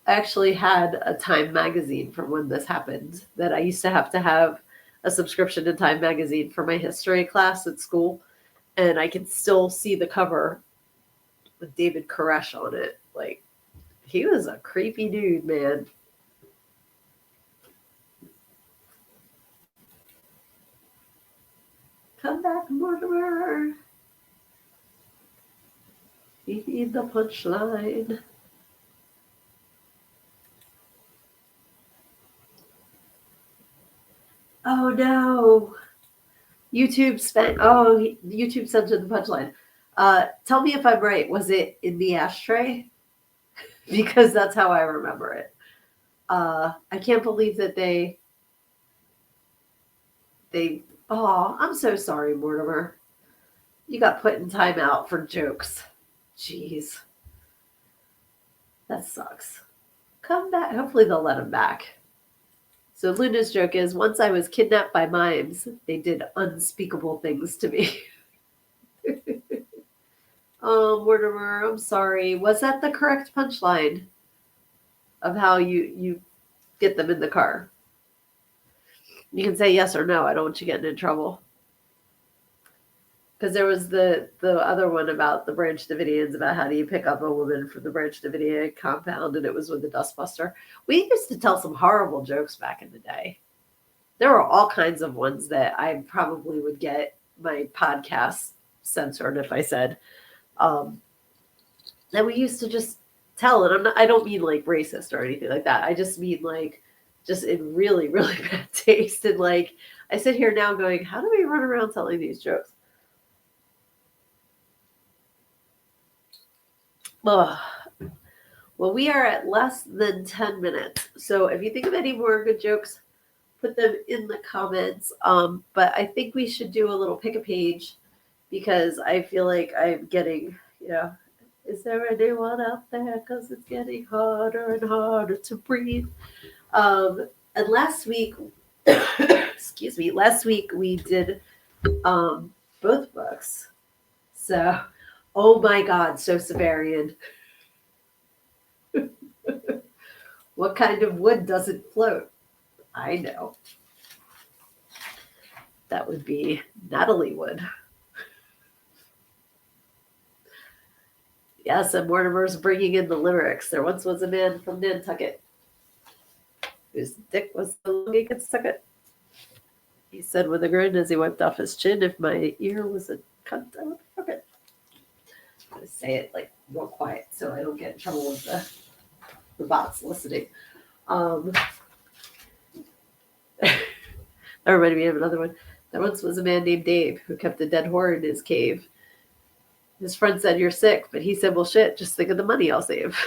I actually had a Time magazine from when this happened that I used to have a subscription to Time magazine for my history class at school. And I can still see the cover with David Koresh on it. Like, he was a creepy dude, man. Come back, Mortimer. We need the punchline. Oh no. YouTube sent the punchline. Tell me if I'm right. Was it in the ashtray? Because that's how I remember it. I can't believe that they. Oh, I'm so sorry, Mortimer. You got put in timeout for jokes. Jeez. That sucks. Come back. Hopefully they'll let him back. So Luna's joke is, once I was kidnapped by mimes, they did unspeakable things to me. Oh, Mortimer, I'm sorry. Was that the correct punchline of how you get them in the car? You can say yes or no. I don't want you getting in trouble. Because there was the other one about the Branch Davidians, about how do you pick up a woman from the Branch Davidian compound, and it was with the Dustbuster. We used to tell some horrible jokes back in the day. There were all kinds of ones that I probably would get my podcast censored if I said. That we used to just tell, and I don't mean like racist or anything like that. I just mean like just in really, really bad taste. And like I sit here now going, how do we run around telling these jokes? Well, we are at less than 10 minutes. So if you think of any more good jokes, put them in the comments. But I think we should do a little pick a page, because I feel like I'm getting, is there anyone out there? Because it's getting harder and harder to breathe. And last week, last week we did both books. So, oh my God, so Severian. What kind of wood doesn't float? I know. That would be Natalie Wood. Yes, and Mortimer's bringing in the lyrics. There once was a man from Nantucket whose dick was so long he could suck it. He said with a grin as he wiped off his chin, if my ear was a cunt, I would fuck it. I'm going to say it like real quiet so I don't get in trouble with the bots listening. That reminded me of another one. There once was a man named Dave who kept a dead whore in his cave. His friend said, you're sick, but he said, well, shit, just think of the money I'll save.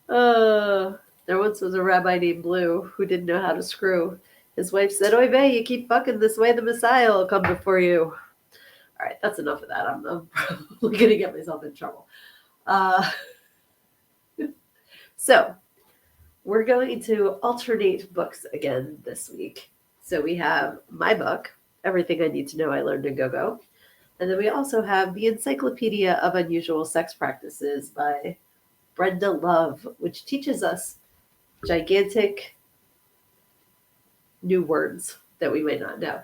There once was a rabbi named Blue who didn't know how to screw. His wife said, oy vey, you keep fucking this way, the Messiah will come before you. All right, that's enough of that. I'm probably going to get myself in trouble. So we're going to alternate books again this week. So we have my book, Everything I Need to Know I Learned in Go-Go. And then we also have The Encyclopedia of Unusual Sex Practices by Brenda Love, which teaches us gigantic new words that we may not know.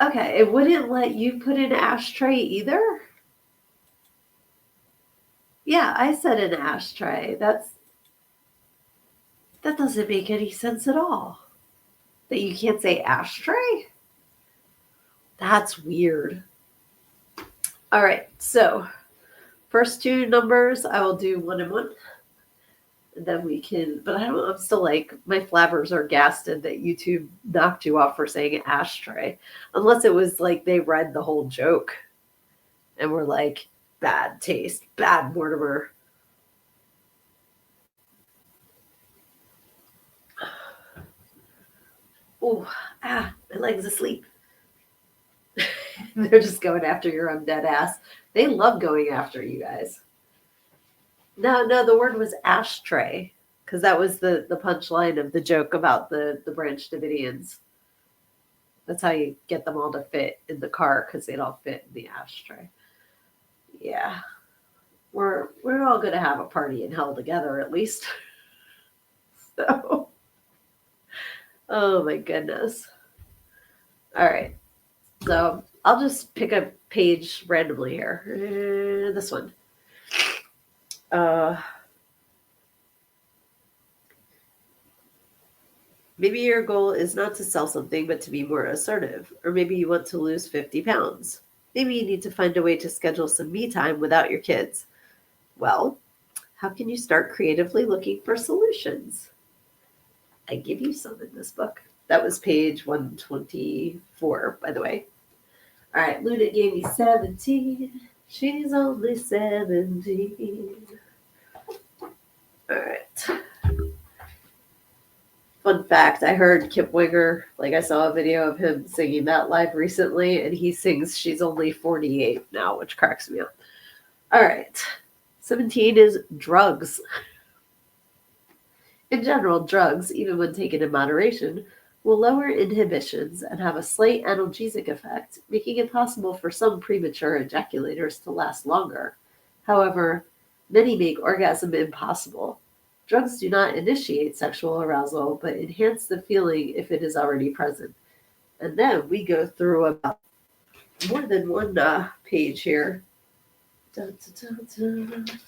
Okay, it wouldn't let you put in ashtray either? Yeah, I said an ashtray. That doesn't make any sense at all. That you can't say ashtray? That's weird. All right, so first two numbers, I will do 1 and 1. And then we can, but I'm still like, my flabbers are gasted that YouTube knocked you off for saying ashtray. Unless it was like they read the whole joke and were like, bad taste, bad Mortimer. Oh, my leg's asleep. They're just going after your undead ass. They love going after you guys. No, the word was ashtray, because that was the punchline of the joke about the Branch Davidians. That's how you get them all to fit in the car, because they'd all fit in the ashtray. Yeah. We're all going to have a party in hell together, at least. So, oh my goodness. All right. So I'll just pick a page randomly here. This one. Maybe your goal is not to sell something, but to be more assertive. Or maybe you want to lose 50 pounds. Maybe you need to find a way to schedule some me time without your kids. Well, how can you start creatively looking for solutions? I give you some in this book. That was page 124, by the way. All right, Luna gave me 17. She's only 17. All right. Fun fact, I heard Kip Winger, like I saw a video of him singing that live recently, and he sings She's Only 48 now, which cracks me up. All right. 17 is drugs. In general, drugs, even when taken in moderation, will lower inhibitions and have a slight analgesic effect, making it possible for some premature ejaculators to last longer. However, many make orgasm impossible. Drugs do not initiate sexual arousal, but enhance the feeling if it is already present. And then we go through about more than one page here. Dun, dun, dun, dun.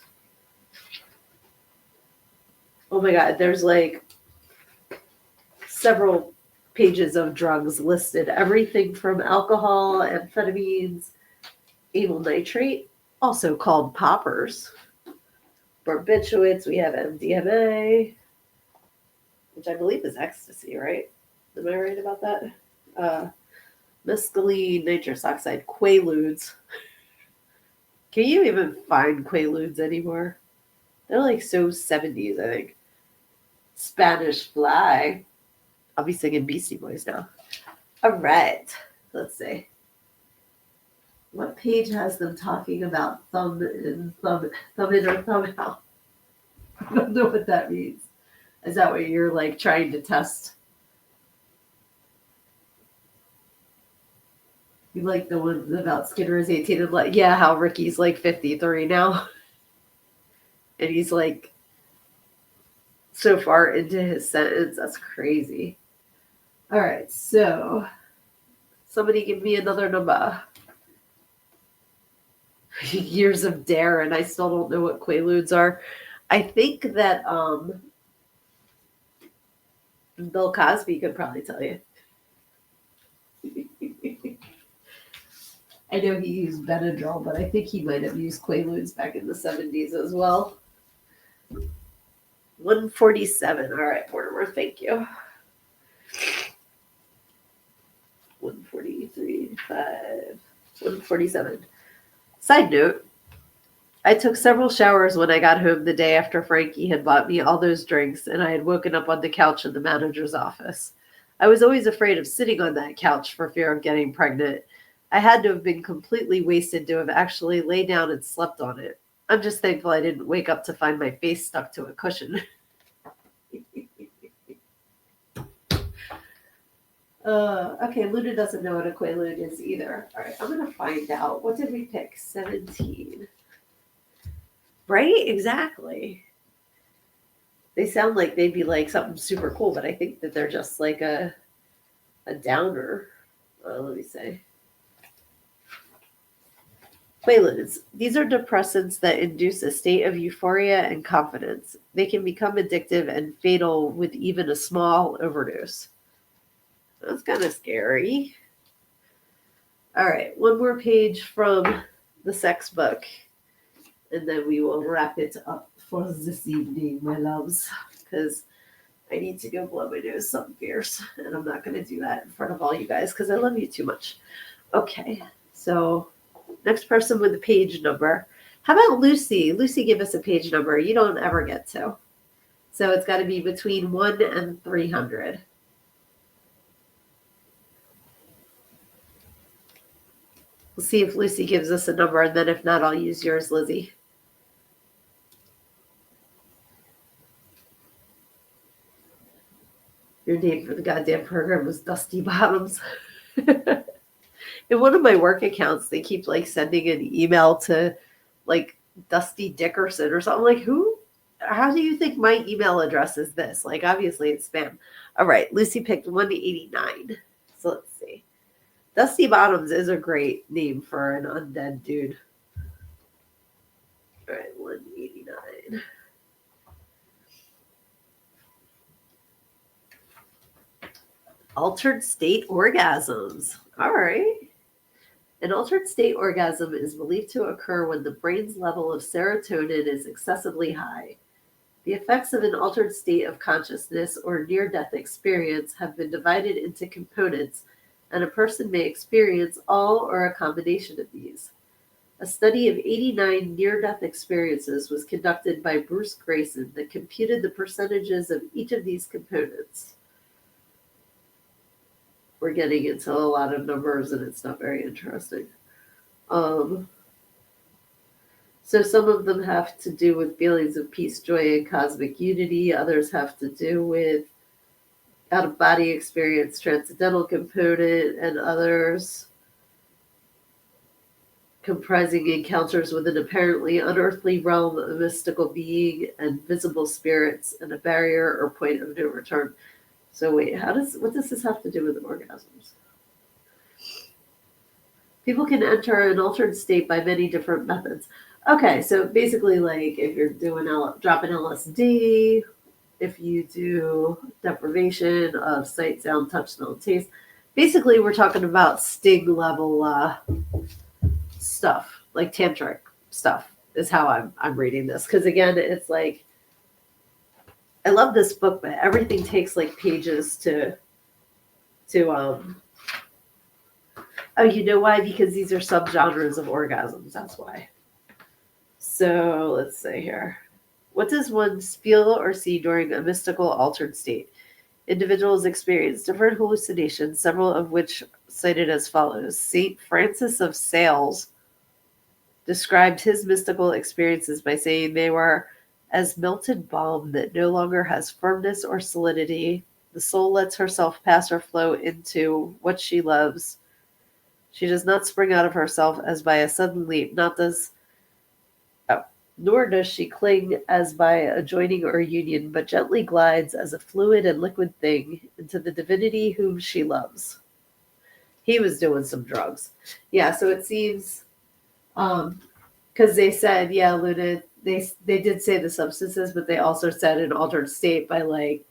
Oh my God, there's like several pages of drugs listed. Everything from alcohol, amphetamines, amyl nitrate, also called poppers, barbiturates. We have MDMA, which I believe is ecstasy, right? Am I right about that? Mescaline, nitrous oxide, quaaludes. Can you even find quaaludes anymore? They're like so 70s, I think. Spanish fly. I'll be singing Beastie Boys now. All right. Let's see. What page has them talking about thumb in or thumb out? I don't know what that means. Is that what you're like trying to test? You like the one about Skinner is 18 and like, yeah, how Ricky's like 53 now. And he's like so far into his sentence. That's crazy. All right, so somebody give me another number. Years of Dare, and I still don't know what quaaludes are. I think that Bill Cosby could probably tell you. I know he used Benadryl, but I think he might have used quaaludes back in the 70s as well. 147. All right, Mortimer, thank you. 143, 5, 147. Side note, I took several showers when I got home the day after Frankie had bought me all those drinks and I had woken up on the couch in the manager's office. I was always afraid of sitting on that couch for fear of getting pregnant. I had to have been completely wasted to have actually laid down and slept on it. I'm just thankful I didn't wake up to find my face stuck to a cushion. Okay, Luna doesn't know what a quaalude is either. All right, I'm going to find out. What did we pick? 17. Right? Exactly. They sound like they'd be like something super cool, but I think that they're just like a downer. Let me say. Quaaludes. These are depressants that induce a state of euphoria and confidence. They can become addictive and fatal with even a small overdose. That's kind of scary. All right, one more page from the sex book, and then we will wrap it up for this evening, my loves, because I need to go blow my nose something fierce, and I'm not going to do that in front of all you guys because I love you too much. Okay, so next person with the page number. How about Lucy? Lucy, give us a page number. You don't ever get to. So it's got to be between 1 and 300. We'll see if Lucy gives us a number, and then if not, I'll use yours, Lizzie. Your name for the goddamn program was Dusty Bottoms. In one of my work accounts, they keep like sending an email to like Dusty Dickerson or something. Like, who? How do you think my email address is this? Like, obviously it's spam. All right, Lucy picked 189. So let's see. Dusty Bottoms is a great name for an undead dude. All right, 189. Altered state orgasms. All right. An altered state orgasm is believed to occur when the brain's level of serotonin is excessively high. The effects of an altered state of consciousness or near-death experience have been divided into components, and a person may experience all or a combination of these. A study of 89 near-death experiences was conducted by Bruce Grayson that computed the percentages of each of these components. We're getting into a lot of numbers, and it's not very interesting. So some of them have to do with feelings of peace, joy, and cosmic unity. Others have to do with out-of-body experience, transcendental component, and others comprising encounters with an apparently unearthly realm, a mystical being, and visible spirits, and a barrier or point of no return. So wait, what does this have to do with orgasms? People can enter an altered state by many different methods. Okay, so basically, like if you're doing dropping LSD, if you do deprivation of sight, sound, touch, smell, and taste, basically we're talking about sting level stuff, like tantric stuff, is how I'm reading this. Because again, it's like I love this book, but everything takes like pages to oh, you know why? Because these are subgenres of orgasms. That's why. So let's say here. What does one feel or see during a mystical altered state? Individuals experience different hallucinations, several of which cited as follows. St. Francis of Sales described his mystical experiences by saying they were as melted balm that no longer has firmness or solidity. The soul lets herself pass or flow into what she loves. She does not spring out of herself as by a sudden leap, nor does she cling as by a joining or union, but gently glides as a fluid and liquid thing into the divinity whom she loves. He was doing some drugs. Yeah, so it seems, because they said, yeah, Luna, they did say the substances, but they also said an altered state by like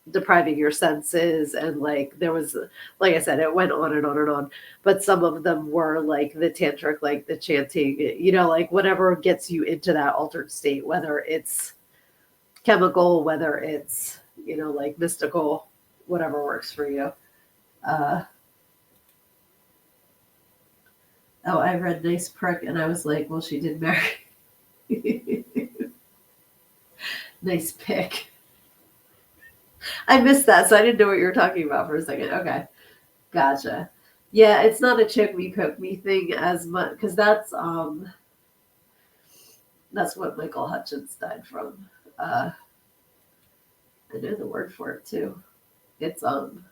depriving your senses, and like there was, like I said, it went on and on and on, but some of them were like the tantric, like the chanting, you know, like whatever gets you into that altered state, whether it's chemical, whether it's, you know, like mystical, whatever works for you. Oh, I read Nice Prick and I was like, well, she did marry. Nice pick. I missed that, so I didn't know what you were talking about for a second. Okay, gotcha. Yeah, it's not a choke me, poke me thing as much, because that's what Michael Hutchins died from. I know the word for it too. It's damn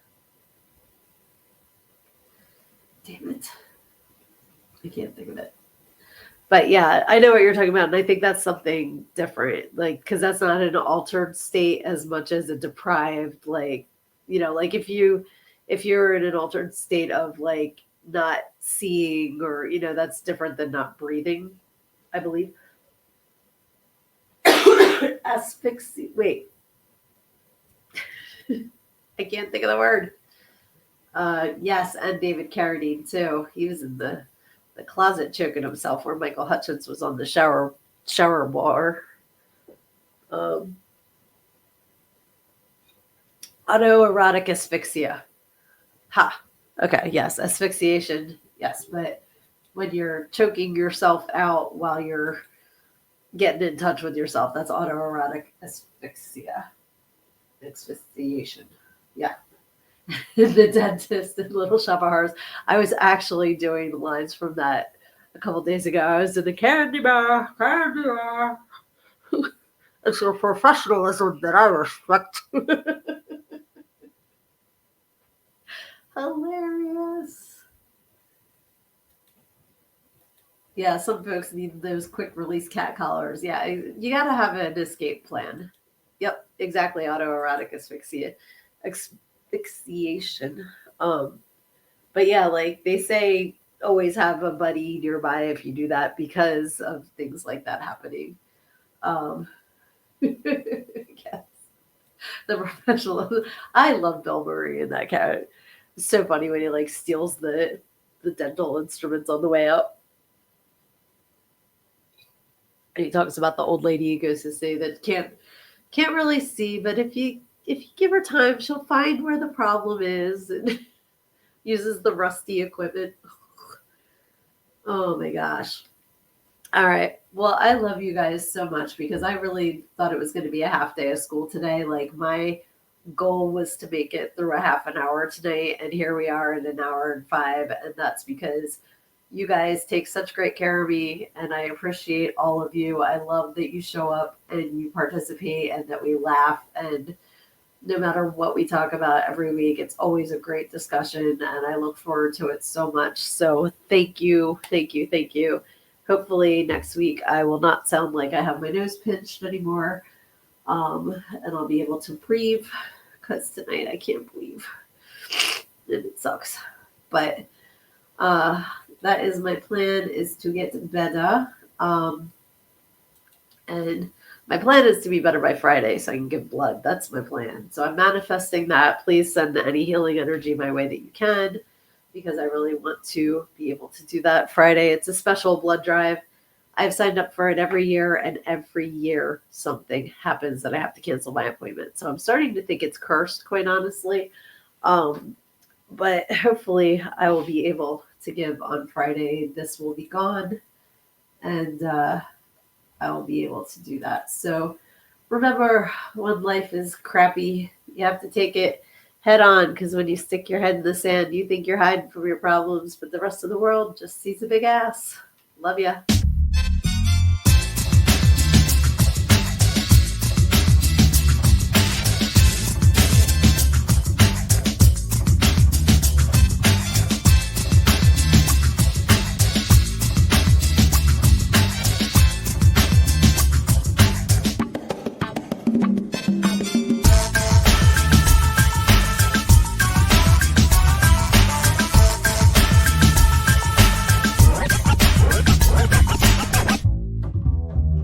it, I can't think of it. But yeah, I know what you're talking about, and I think that's something different, like, because that's not an altered state as much as a deprived, like, you know, like if you're in an altered state of like not seeing, or, you know, that's different than not breathing, I believe. Asphyxia. Wait, I can't think of the word. Yes, and David Carradine too. He was in the closet choking himself, where Michael Hutchins was on the shower bar. Autoerotic asphyxia. Ha. Okay, yes, asphyxiation. Yes, but when you're choking yourself out while you're getting in touch with yourself, that's autoerotic asphyxia. Asphyxiation. Yeah. The dentist in Little Shop of Horrors. I was actually doing lines from that a couple days ago. I was in the candy bar. It's your professionalism that I respect. Hilarious. Yeah, some folks need those quick release cat collars. Yeah, you got to have an escape plan. Yep, exactly. Autoerotic asphyxia. Asphyxiation. But yeah, like they say, always have a buddy nearby if you do that, because of things like that happening. Yes, the professional. I love Bill Murray in that cat. It's so funny when he like steals the dental instruments on the way up. And he talks about the old lady who goes to say that can't really see, but if you give her time, she'll find where the problem is, and uses the rusty equipment. Oh my gosh. All right. Well, I love you guys so much because I really thought it was going to be a half day of school today. Like my goal was to make it through a half an hour tonight, and here we are in an hour and 5, and that's because you guys take such great care of me, and I appreciate all of you. I love that you show up and you participate and that we laugh, and no matter what we talk about every week, it's always a great discussion, and I look forward to it so much. So thank you, thank you, thank you. Hopefully next week I will not sound like I have my nose pinched anymore, and I'll be able to breathe, because tonight I can't breathe, and it sucks. But that is my plan, is to get better, and my plan is to be better by Friday so I can give blood. That's my plan. So I'm manifesting that. Please send any healing energy my way that you can, because I really want to be able to do that Friday. It's a special blood drive. I've signed up for it every year, and every year something happens that I have to cancel my appointment. So I'm starting to think it's cursed, quite honestly. But hopefully I will be able to give on Friday. This will be gone, and I will be able to do that. So remember, when life is crappy, you have to take it head on, because when you stick your head in the sand, you think you're hiding from your problems, but the rest of the world just sees a big ass. Love ya.